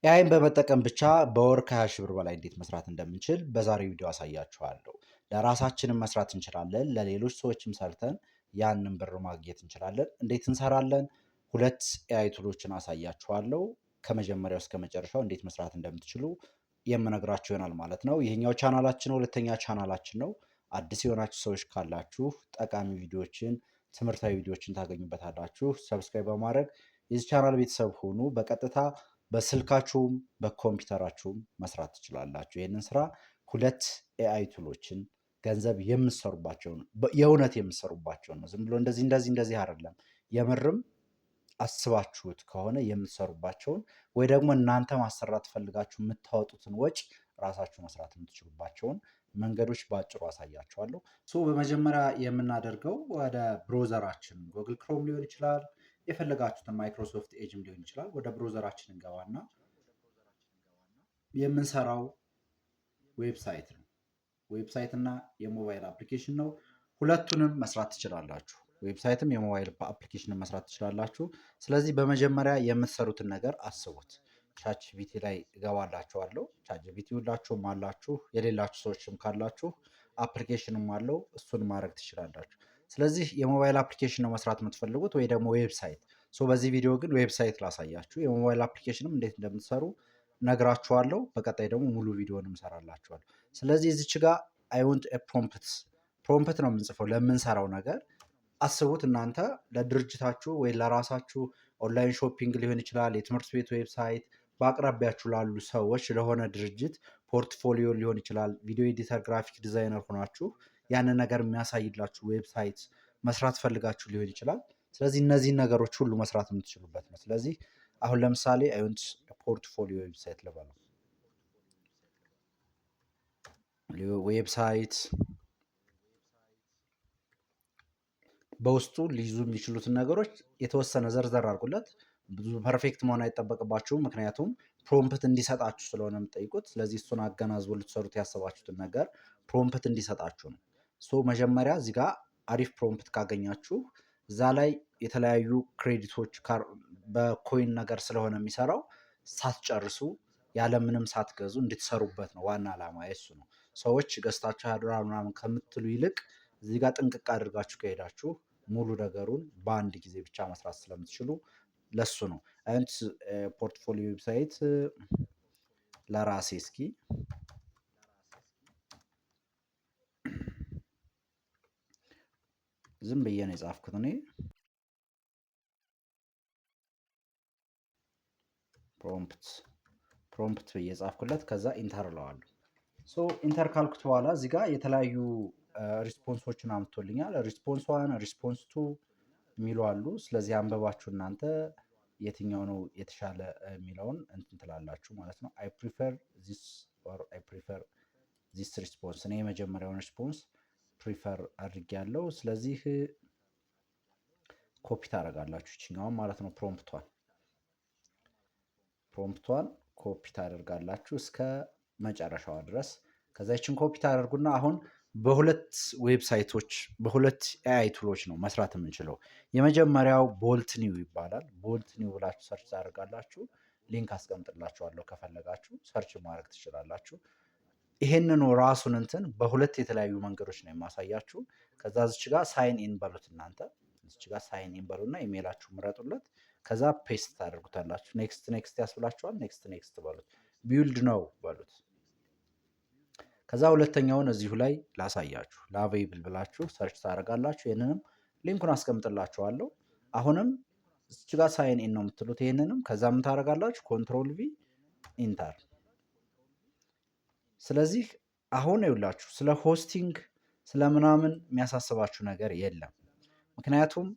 ኤአይን በመጠቀም ብቻ በወር ከ20 ሺህ ብር በላይ እንዴት መስራት እንደምንችል በዛሬው ቪዲዮ አሳያችኋለሁ። ለራሳችንም መስራት እንችላለን፣ ለሌሎች ሰዎችም ሰርተን ያንን ብር ማግኘት እንችላለን። እንዴት እንሰራለን? ሁለት ኤአይ ቱሎችን አሳያችኋለሁ። ከመጀመሪያው እስከ መጨረሻው እንዴት መስራት እንደምትችሉ የምነግራችሁ ይሆናል ማለት ነው። ይሄኛው ቻናላችን ሁለተኛ ቻናላችን ነው። አዲስ የሆናችሁ ሰዎች ካላችሁ ጠቃሚ ቪዲዮዎችን፣ ትምህርታዊ ቪዲዮዎችን ታገኙበታላችሁ። ሰብስክራይብ በማድረግ የዚህ ቻናል ቤተሰብ ሁኑ። በቀጥታ በስልካችሁም በኮምፒውተራችሁም መስራት ትችላላችሁ። ይህንን ስራ ሁለት ኤአይ ቱሎችን ገንዘብ የምትሰሩባቸውን የእውነት የምትሰሩባቸውን ነው። ዝም ብሎ እንደዚህ አይደለም። የምርም አስባችሁት ከሆነ የምትሰሩባቸውን ወይ ደግሞ እናንተ ማሰራት ፈልጋችሁ የምታወጡትን ወጪ ራሳችሁ መስራት የምትችሉባቸውን መንገዶች በአጭሩ አሳያችኋለሁ። በመጀመሪያ የምናደርገው ወደ ብሮዘራችን ጉግል ክሮም ሊሆን ይችላል፣ የፈለጋችሁትን ማይክሮሶፍት ኤጅም ሊሆን ይችላል። ወደ ብሮዘራችን እንገባና የምንሰራው ዌብሳይት ነው። ዌብሳይት እና የሞባይል አፕሊኬሽን ነው። ሁለቱንም መስራት ትችላላችሁ። ዌብሳይትም የሞባይል አፕሊኬሽንን መስራት ትችላላችሁ። ስለዚህ በመጀመሪያ የምትሰሩትን ነገር አስቡት። ቻትጂፒቲ ላይ እገባላችኋለሁ። ቻትጂፒቲ ሁላችሁም አላችሁ፣ የሌላችሁ ሰዎችም ካላችሁ አፕሊኬሽንም አለው፣ እሱን ማድረግ ትችላላችሁ። ስለዚህ የሞባይል አፕሊኬሽን ነው መስራት የምትፈልጉት ወይ ደግሞ ዌብሳይት። በዚህ ቪዲዮ ግን ዌብሳይት ላሳያችሁ። የሞባይል አፕሊኬሽንም እንዴት እንደምትሰሩ ነግራችኋለሁ። በቀጣይ ደግሞ ሙሉ ቪዲዮንም እሰራላችኋለሁ። ስለዚህ እዚች ጋር አይ ዋንት ፕሮምፕት ነው የምንጽፈው ለምንሰራው ነገር። አስቡት እናንተ ለድርጅታችሁ ወይ ለራሳችሁ ኦንላይን ሾፒንግ ሊሆን ይችላል፣ የትምህርት ቤት ዌብሳይት፣ በአቅራቢያችሁ ላሉ ሰዎች ለሆነ ድርጅት ፖርትፎሊዮ ሊሆን ይችላል፣ ቪዲዮ ኤዲተር፣ ግራፊክ ዲዛይነር ሆናችሁ ያንን ነገር የሚያሳይላችሁ ዌብሳይት መስራት ፈልጋችሁ ሊሆን ይችላል። ስለዚህ እነዚህን ነገሮች ሁሉ መስራት የምትችሉበት ነው። ስለዚህ አሁን ለምሳሌ አይወንት ፖርትፎሊዮ ዌብሳይት ልበለው። ዌብሳይት በውስጡ ሊይዙ የሚችሉትን ነገሮች የተወሰነ ዘርዘር አድርጉለት። ብዙ ፐርፌክት መሆን አይጠበቅባችሁም፣ ምክንያቱም ፕሮምፕት እንዲሰጣችሁ ስለሆነ የምጠይቁት። ስለዚህ እሱን አገናዝቦ ልትሰሩት ያሰባችሁትን ነገር ፕሮምፕት እንዲሰጣችሁ ነው። መጀመሪያ እዚህ ጋር አሪፍ ፕሮምፕት ካገኛችሁ እዛ ላይ የተለያዩ ክሬዲቶች በኮይን ነገር ስለሆነ የሚሰራው ሳትጨርሱ ያለምንም ሳትገዙ እንድትሰሩበት ነው። ዋና ዓላማ የሱ ነው። ሰዎች ገዝታችሁ ያድራል ምናምን ከምትሉ ይልቅ እዚህ ጋር ጥንቅቅ አድርጋችሁ ከሄዳችሁ ሙሉ ነገሩን በአንድ ጊዜ ብቻ መስራት ስለምትችሉ ለሱ ነው። አይነት ፖርትፎሊዮ ዌብሳይት ለራሴ እስኪ ዝም ብዬ ነው የጻፍኩት እኔ። ፕሮምፕት ብዬ ጻፍኩለት። ከዛ ኢንተር እለዋለሁ። ኢንተር ካልኩት በኋላ እዚህ ጋር የተለያዩ ሪስፖንሶችን አምጥቶልኛል። ሪስፖንስ 1፣ ሪስፖንስ 2 የሚሉ አሉ። ስለዚህ አንበባችሁ እናንተ የትኛው ነው የተሻለ የሚለውን እንትን ትላላችሁ ማለት ነው። አይ ፕሪፈር ዚስ ኦር አይ ፕሪፈር ዚስ ሪስፖንስ። እኔ የመጀመሪያውን ሪስፖንስ ፕሪፈር አድርጌያለሁ። ስለዚህ ኮፒ ታደርጋላችሁ ይችኛዋን ማለት ነው። ፕሮምፕቷን ኮፒ ታደርጋላችሁ እስከ መጨረሻዋ ድረስ። ከዛ ይችን ኮፒ ታደርጉና አሁን በሁለት ዌብሳይቶች በሁለት ኤአይ ቱሎች ነው መስራት የምንችለው። የመጀመሪያው ቦልት ኒው ይባላል። ቦልት ኒው ብላችሁ ሰርች ታደርጋላችሁ። ሊንክ አስቀምጥላችኋለሁ፣ ከፈለጋችሁ ሰርች ማድረግ ትችላላችሁ። ይሄንን ራሱን እንትን በሁለት የተለያዩ መንገዶች ነው የማሳያችሁ። ከዛ እዚች ጋር ሳይን ኢን በሉት። እናንተ እዚች ጋር ሳይን ኢን በሉና ኢሜይላችሁ ምረጡለት። ከዛ ፔስት ታደርጉታላችሁ። ኔክስት ያስብላችኋል። ኔክስት በሉት። ቢውልድ ነው በሉት። ከዛ ሁለተኛውን እዚሁ ላይ ላሳያችሁ። ላቬብል ብላችሁ ሰርች ታደርጋላችሁ። ይህንንም ሊንኩን አስቀምጥላችኋለሁ። አሁንም እዚች ጋር ሳይን ኢን ነው የምትሉት። ይህንንም ከዛ ምን ታደርጋላችሁ? ኮንትሮል ቪ ኢንተር። ስለዚህ አሁን ይውላችሁ ስለ ሆስቲንግ ስለምናምን የሚያሳስባችሁ ነገር የለም። ምክንያቱም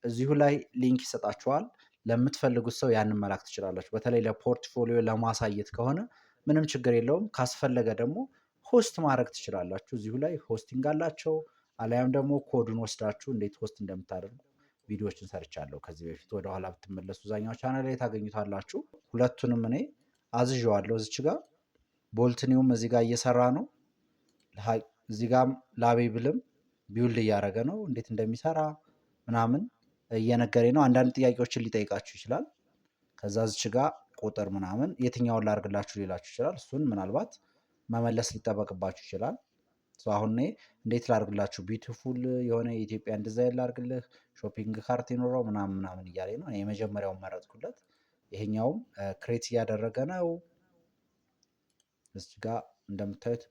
እዚሁ ላይ ሊንክ ይሰጣችኋል። ለምትፈልጉት ሰው ያንን መላክ ትችላላችሁ። በተለይ ለፖርትፎሊዮ ለማሳየት ከሆነ ምንም ችግር የለውም። ካስፈለገ ደግሞ ሆስት ማድረግ ትችላላችሁ። እዚሁ ላይ ሆስቲንግ አላቸው። አሊያም ደግሞ ኮዱን ወስዳችሁ እንዴት ሆስት እንደምታደርጉ ቪዲዮዎችን ሰርቻለሁ ከዚህ በፊት። ወደኋላ ብትመለሱ ዛኛው ቻናል ላይ ታገኙታላችሁ። ሁለቱንም እኔ አዝዤዋለሁ። እዚች ጋር ቦልትኒውም እዚህ ጋር እየሰራ ነው። እዚህ ጋር ላቬብልም ቢውልድ እያደረገ ነው። እንዴት እንደሚሰራ ምናምን እየነገረኝ ነው። አንዳንድ ጥያቄዎችን ሊጠይቃችሁ ይችላል። ከዛ እዚች ጋር ቁጥር ምናምን የትኛውን ላድርግላችሁ ሊላችሁ ይችላል። እሱን ምናልባት መመለስ ሊጠበቅባችሁ ይችላል። አሁን እኔ እንዴት ላድርግላችሁ ቢዩቲፉል የሆነ የኢትዮጵያን ዲዛይን ላድርግልህ ሾፒንግ ካርት ይኖረው ምናምን ምናምን እያለኝ ነው። የመጀመሪያውን መረጥኩለት። ይሄኛውም ክሬት እያደረገ ነው። እዚህ ጋር እንደምታዩት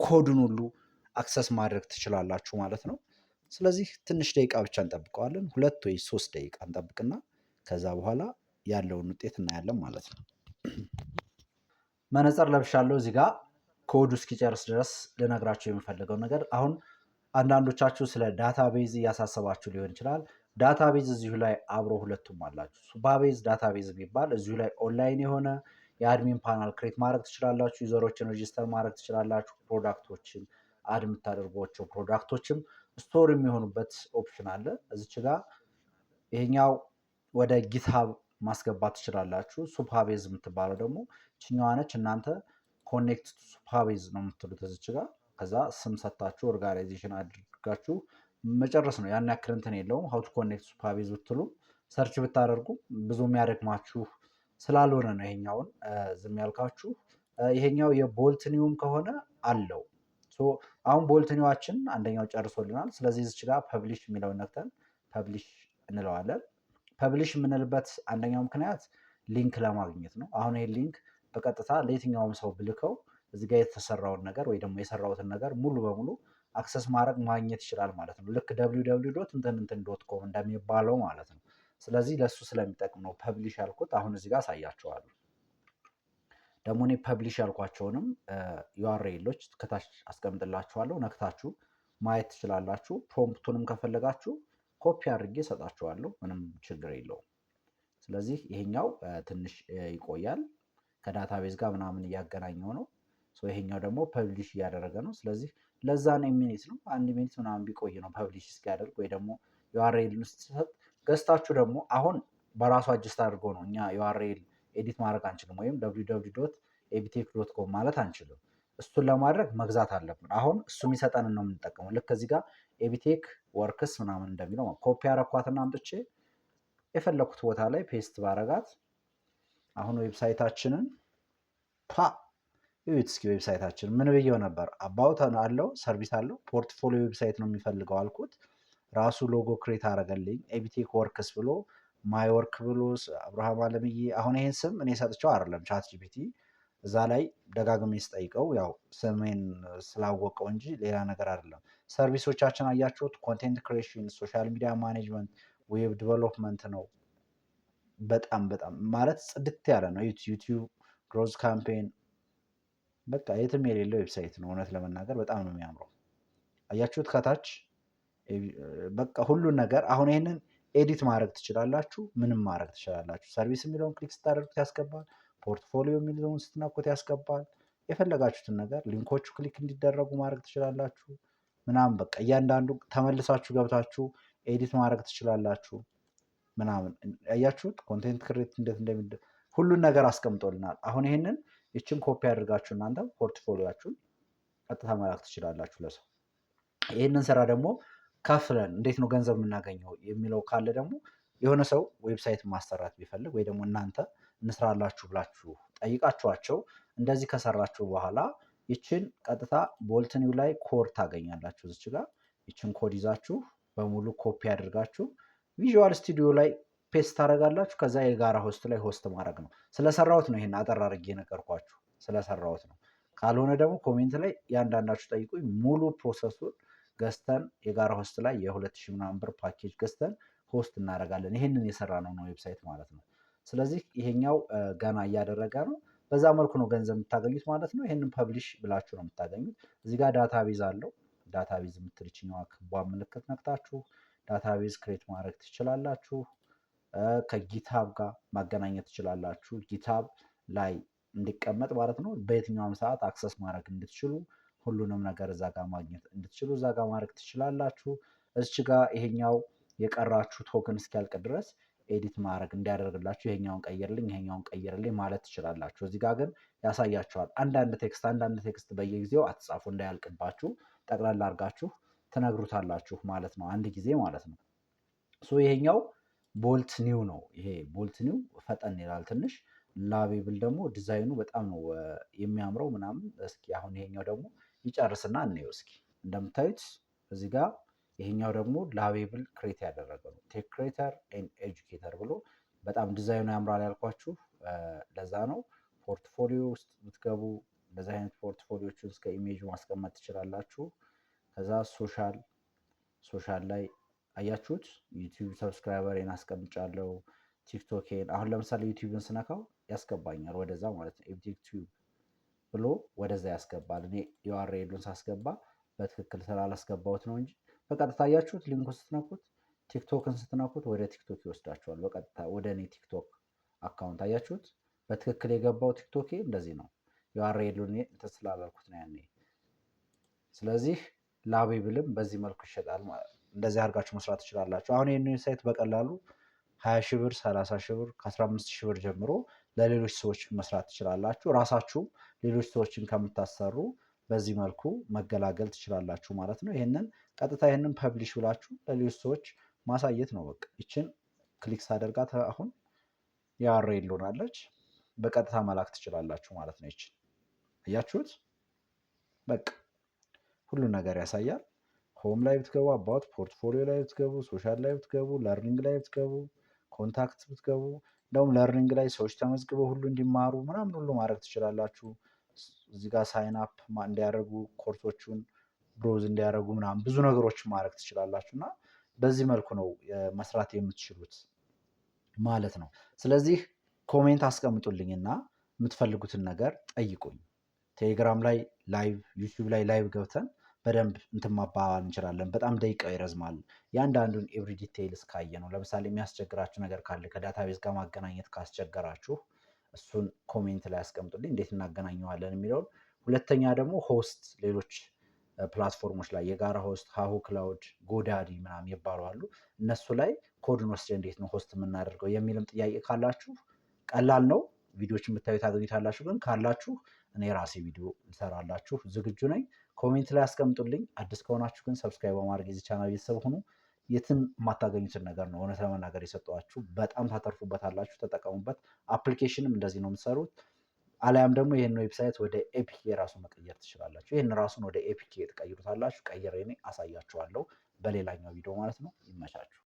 ኮዱን ሁሉ አክሰስ ማድረግ ትችላላችሁ ማለት ነው። ስለዚህ ትንሽ ደቂቃ ብቻ እንጠብቀዋለን። 2 ወይ 3 ደቂቃ እንጠብቅና ከዛ በኋላ ያለውን ውጤት እናያለን ማለት ነው። መነጽር ለብሻለሁ። እዚህ ጋር ኮዱ እስኪጨርስ ድረስ ልነግራችሁ የምፈልገው ነገር አሁን አንዳንዶቻችሁ ስለ ዳታቤዝ እያሳሰባችሁ ሊሆን ይችላል። ዳታቤዝ እዚሁ ላይ አብሮ ሁለቱም አላችሁ። ሱፐርቤዝ ዳታቤዝ የሚባል እዚሁ ላይ ኦንላይን የሆነ የአድሚን ፓናል ክሬት ማድረግ ትችላላችሁ። ዩዘሮችን ሬጂስተር ማድረግ ትችላላችሁ። ፕሮዳክቶችን አድ የምታደርጓቸው ፕሮዳክቶችም ስቶር የሚሆኑበት ኦፕሽን አለ እዚች ጋር። ይሄኛው ወደ ጊትሃብ ማስገባት ትችላላችሁ። ሱፐርቤዝ የምትባለው ደግሞ ችኛዋ ነች። እናንተ ኮኔክት ሱፐርቤዝ ነው የምትሉት እዚች ጋር። ከዛ ስም ሰታችሁ ኦርጋናይዜሽን አድርጋችሁ መጨረስ ነው። ያን ያክል እንትን የለውም። ሀው ቱ ኮኔክት ሱፐርቤዝ ብትሉ ሰርች ብታደርጉ ብዙ የሚያደክማችሁ ስላልሆነ ነው ይሄኛውን ዝም ያልካችሁ። ይሄኛው የቦልትኒውም ከሆነ አለው። አሁን ቦልትኒዋችን አንደኛው ጨርሶልናል። ስለዚህ እዚች ጋር ፐብሊሽ የሚለውን ነክተን ፐብሊሽ እንለዋለን። ፐብሊሽ የምንልበት አንደኛው ምክንያት ሊንክ ለማግኘት ነው። አሁን ይሄ ሊንክ በቀጥታ ለየትኛውም ሰው ብልከው እዚህ ጋር የተሰራውን ነገር ወይ ደግሞ የሰራሁትን ነገር ሙሉ በሙሉ አክሰስ ማድረግ ማግኘት ይችላል ማለት ነው። ልክ www.እንትን.com እንደሚባለው ማለት ነው። ስለዚህ ለሱ ስለሚጠቅም ነው ፐብሊሽ ያልኩት። አሁን እዚህ ጋር አሳያችኋለሁ። ደግሞ እኔ ፐብሊሽ ያልኳቸውንም ዩአርኤሎች ከታች አስቀምጥላችኋለሁ። ነክታችሁ ማየት ትችላላችሁ። ፕሮምፕቱንም ከፈለጋችሁ ኮፒ አድርጌ እሰጣችኋለሁ። ምንም ችግር የለውም። ስለዚህ ይሄኛው ትንሽ ይቆያል። ከዳታቤዝ ጋር ምናምን እያገናኘው ነው። ይሄኛው ደግሞ ፐብሊሽ እያደረገ ነው። ስለዚህ ለዛ ነው ሚኒት ነው 1 ሚኒት ምናምን ቢቆይ ነው ፐብሊሽ እስኪያደርግ ወይ ደግሞ ዩአርኤል ውስጥ ገዝታችሁ ደግሞ አሁን በራሱ አጅስት አድርጎ ነው። እኛ ዩአርኤል ኤዲት ማድረግ አንችልም፣ ወይም www.ebtech.com ማለት አንችልም። እሱን ለማድረግ መግዛት አለብን። አሁን እሱ የሚሰጠንን ነው የምንጠቀመው። ልክ እዚህ ጋር ኤቢቴክ ወርክስ ምናምን እንደሚለው ኮፒ ያረኳትና አምጥቼ የፈለኩት ቦታ ላይ ፔስት ባረጋት አሁን ዌብሳይታችንን ይሁት እስኪ ዌብሳይታችን ምን ብየው ነበር? አባውት አለው፣ ሰርቪስ አለው፣ ፖርትፎሊዮ ዌብሳይት ነው የሚፈልገው አልኩት። ራሱ ሎጎ ክሬት አረገልኝ። ኤቢቴክ ወርክስ ብሎ ማይ ወርክ ብሎ አብርሃም አለምዬ። አሁን ይሄን ስም እኔ ሰጥቼው አይደለም ቻት ጂፒቲ እዛ ላይ ደጋግሜ ስጠይቀው ያው ስሜን ስላወቀው እንጂ ሌላ ነገር አይደለም። ሰርቪሶቻችን አያችሁት፣ ኮንቴንት ክሬሽን፣ ሶሻል ሚዲያ ማኔጅመንት፣ ዌብ ዲቨሎፕመንት ነው። በጣም ማለት ጽድት ያለ ነው። ዩቲዩብ ግሮዝ ካምፔን በቃ የትም የሌለው ዌብሳይት ነው። እውነት ለመናገር በጣም ነው የሚያምረው። አያችሁት ከታች በቃ ሁሉን ነገር። አሁን ይሄንን ኤዲት ማድረግ ትችላላችሁ፣ ምንም ማድረግ ትችላላችሁ። ሰርቪስ የሚለውን ክሊክ ስታደርጉት ያስገባል። ፖርትፎሊዮ የሚለውን ስትነኩት ያስገባል። የፈለጋችሁትን ነገር ሊንኮቹ ክሊክ እንዲደረጉ ማድረግ ትችላላችሁ ምናምን። በቃ እያንዳንዱ ተመልሳችሁ ገብታችሁ ኤዲት ማድረግ ትችላላችሁ ምናምን። ያያችሁት ኮንቴንት ክሬት እንዴት እንደሚደ ሁሉን ነገር አስቀምጦልናል። አሁን ይሄንን ይችን ኮፒ አድርጋችሁ እናንተ ፖርትፎሊዮአችሁን ቀጥታ መላክ ትችላላችሁ ለሰው። ይህንን ስራ ደግሞ ከፍለን እንዴት ነው ገንዘብ የምናገኘው የሚለው ካለ ደግሞ የሆነ ሰው ዌብሳይት ማሰራት ቢፈልግ ወይ ደግሞ እናንተ እንስራላችሁ ብላችሁ ጠይቃችኋቸው እንደዚህ ከሰራችሁ በኋላ ይችን ቀጥታ ቦልትኒው ላይ ኮድ ታገኛላችሁ። እዚች ጋር ይችን ኮድ ይዛችሁ በሙሉ ኮፒ አድርጋችሁ ቪዥዋል ስቱዲዮ ላይ ፔስት ታደርጋላችሁ። ከዛ የጋራ ሆስት ላይ ሆስት ማድረግ ነው። ስለሰራሁት ነው ይሄን አጠር አድርጌ ነገርኳችሁ፣ ስለሰራሁት ነው። ካልሆነ ደግሞ ኮሜንት ላይ ያንዳንዳችሁ ጠይቁኝ። ሙሉ ፕሮሰሱን ገዝተን የጋራ ሆስት ላይ የ2000 ምናምን ብር ፓኬጅ ገዝተን ሆስት እናደርጋለን። ይሄንን የሰራ ነው ዌብሳይት ማለት ነው። ስለዚህ ይሄኛው ገና እያደረገ ነው። በዛ መልኩ ነው ገንዘብ የምታገኙት ማለት ነው። ይሄንን ፐብሊሽ ብላችሁ ነው የምታገኙት። እዚህ ጋር ዳታቤዝ አለው። ዳታቤዝ የምትልችኛዋ ክቧ ምልክት ነክታችሁ ዳታቤዝ ክሬት ማድረግ ትችላላችሁ። ከጊትሃብ ጋር ማገናኘት ትችላላችሁ። ጊትሃብ ላይ እንዲቀመጥ ማለት ነው። በየትኛውም ሰዓት አክሰስ ማድረግ እንድትችሉ ሁሉንም ነገር እዛ ጋር ማግኘት እንድትችሉ እዛ ጋር ማድረግ ትችላላችሁ። እዚች ጋር ይሄኛው የቀራችሁ ቶክን እስኪያልቅ ድረስ ኤዲት ማድረግ እንዲያደርግላችሁ ይሄኛውን ቀይርልኝ፣ ይሄኛውን ቀይርልኝ ማለት ትችላላችሁ። እዚህ ጋር ግን ያሳያችኋል። አንዳንድ ቴክስት በየጊዜው አትጻፉ፣ እንዳያልቅባችሁ ጠቅላላ አድርጋችሁ ትነግሩታላችሁ ማለት ነው፣ አንድ ጊዜ ማለት ነው። ይሄኛው ቦልት ኒው ነው። ይሄ ቦልት ኒው ፈጠን ይላል ትንሽ። ላቤብል ደግሞ ዲዛይኑ በጣም ነው የሚያምረው ምናምን። እስኪ አሁን ይሄኛው ደግሞ ይጨርስና እንየው እስኪ። እንደምታዩት እዚህ ጋር ይሄኛው ደግሞ ላቤብል ክሬት ያደረገው ነው። ቴክ ክሬተር ኤንድ ኤጁኬተር ብሎ በጣም ዲዛይኑ ያምራል ያልኳችሁ ለዛ ነው። ፖርትፎሊዮ ውስጥ ብትገቡ እንደዚህ አይነት ፖርትፎሊዮችን እስከ ኢሜጁ ማስቀመጥ ትችላላችሁ። ከዛ ሶሻል ላይ አያችሁት ዩቲዩብ ሰብስክራይበሬን አስቀምጫለሁ። ቲክቶኬን አሁን ለምሳሌ ዩቲዩብን ስነካው ያስገባኛል ወደዛ ማለት ነው። ዩቲዩብ ብሎ ወደዛ ያስገባል። እኔ ዩአርኤሉን ሳስገባ በትክክል ስላላስገባሁት ነው እንጂ በቀጥታ አያችሁት ሊንኩን ስትነኩት ቲክቶክን ስትነኩት ወደ ቲክቶክ ይወስዳችኋል። በቀጥታ ወደ እኔ ቲክቶክ አካውንት አያችሁት። በትክክል የገባው ቲክቶኬ እንደዚህ ነው። ዩአርኤሉን እንትን ስላላልኩት ነው ያኔ። ስለዚህ ላቤብልም በዚህ መልኩ ይሸጣል ማለት ነው። እንደዚህ አድርጋችሁ መስራት ትችላላችሁ። አሁን ይህንን ሳይት በቀላሉ 20 ሺህ ብር፣ 30 ሺህ ብር፣ ከ15 ሺህ ብር ጀምሮ ለሌሎች ሰዎች መስራት ትችላላችሁ። ራሳችሁም ሌሎች ሰዎችን ከምታሰሩ በዚህ መልኩ መገላገል ትችላላችሁ ማለት ነው። ይህንን ቀጥታ ይህንን ፐብሊሽ ብላችሁ ለሌሎች ሰዎች ማሳየት ነው። በቃ ይችን ክሊክ ሳደርጋት አሁን ዩአርኤል ሆናለች። በቀጥታ መላክ ትችላላችሁ ማለት ነው። ይችን እያችሁት በቃ ሁሉ ነገር ያሳያል። ሆም ላይ ብትገቡ፣ አባውት ፖርትፎሊዮ ላይ ብትገቡ፣ ሶሻል ላይ ብትገቡ፣ ለርኒንግ ላይ ብትገቡ፣ ኮንታክት ብትገቡ፣ እንደውም ለርኒንግ ላይ ሰዎች ተመዝግበው ሁሉ እንዲማሩ ምናምን ሁሉ ማድረግ ትችላላችሁ። እዚህ ጋር ሳይን አፕ እንዲያደርጉ ኮርሶቹን ብሮዝ እንዲያደርጉ ምናምን ብዙ ነገሮችን ማድረግ ትችላላችሁ እና በዚህ መልኩ ነው መስራት የምትችሉት ማለት ነው። ስለዚህ ኮሜንት አስቀምጡልኝና የምትፈልጉትን ነገር ጠይቁኝ። ቴሌግራም ላይ ላይቭ፣ ዩቲዩብ ላይ ላይቭ ገብተን በደንብ እንትን ማባባል እንችላለን። በጣም ደቂቃው ይረዝማል። የአንዳንዱን ኤቭሪ ዲቴይል እስካየ ነው። ለምሳሌ የሚያስቸግራችሁ ነገር ካለ ከዳታቤዝ ጋር ማገናኘት ካስቸገራችሁ እሱን ኮሜንት ላይ አስቀምጡልኝ እንዴት እናገናኘዋለን የሚለውን። ሁለተኛ ደግሞ ሆስት ሌሎች ፕላትፎርሞች ላይ የጋራ ሆስት ሀሁ ክላውድ፣ ጎዳዲ ምናምን ይባሉ አሉ። እነሱ ላይ ኮድን ወስደ እንዴት ነው ሆስት የምናደርገው የሚልም ጥያቄ ካላችሁ ቀላል ነው። ቪዲዮዎች የምታዩ ታገኙታላችሁ። ግን ካላችሁ እኔ ራሴ ቪዲዮ ልሰራላችሁ ዝግጁ ነኝ። ኮሜንት ላይ አስቀምጡልኝ። አዲስ ከሆናችሁ ግን ሰብስክራይብ በማድረግ የዚህ ቻናል ቤተሰብ ሁኑ። የትም የማታገኙትን ነገር ነው እውነት ለመናገር የሰጠኋችሁ። በጣም ታተርፉበታላችሁ። ተጠቀሙበት። አፕሊኬሽንም እንደዚህ ነው የምትሰሩት። አሊያም ደግሞ ይህን ዌብሳይት ወደ ኤፒኬ ራሱ መቀየር ትችላላችሁ። ይህን ራሱን ወደ ኤፒኬ ትቀይሩታላችሁ። ቀይሬ እኔ አሳያችኋለሁ በሌላኛው ቪዲዮ ማለት ነው። ይመቻችሁ።